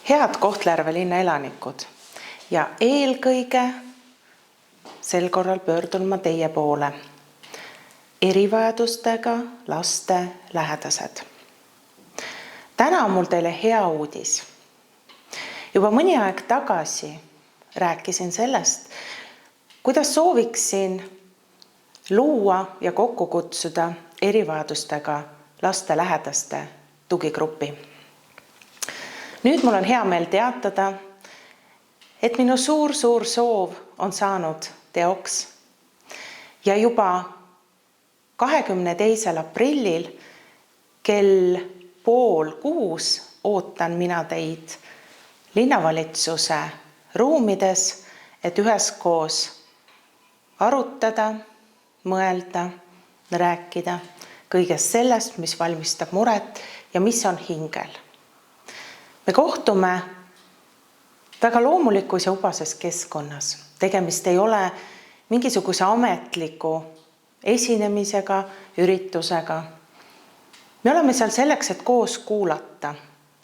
Head Kohtla-Järve linna elanikud ja eelkõige sel korral pöördun ma teie poole. Erivajadustega laste lähedased. Täna on mul teile hea uudis. Juba mõni aeg tagasi rääkisin sellest, kuidas sooviksin luua ja kokku kutsuda erivajadustega laste lähedaste tugigrupi. Nüüd mul on hea meel teatada, et minu suur soov on saanud teoks ja juba 22. aprillil kell 5:30 ootan mina teid linnavalitsuse ruumides, et üheskoos arutada, mõelda, rääkida kõigest sellest, mis valmistab muret ja mis on hingel. Me kohtume väga loomulikus ja ubases keskkonnas. Tegemist ei ole mingisuguse ametliku esinemisega, üritusega. Me oleme seal selleks, et koos kuulata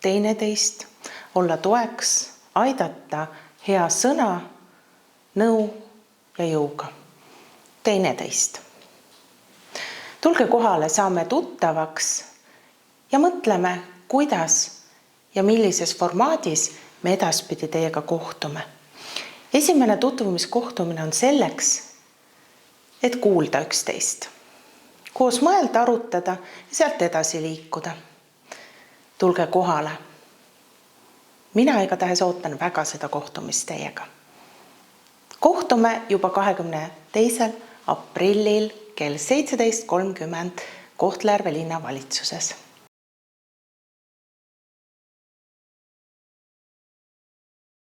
teineteist, olla toeks, aidata hea sõna, nõu ja jõuga teineteist. Tulge kohale, saame tuttavaks ja mõtleme, kuidas ja millises formaadis me edaspidi teiega kohtume. Esimene tutvumiskohtumine on selleks, et kuulda üksteist. Koos mõelda, arutada ja sealt edasi liikuda. Tulge kohale. Mina igatahes ootan väga seda kohtumist teiega. Kohtume juba 22. aprillil kell 17:30 Kohtla-Järve linnavalitsuses.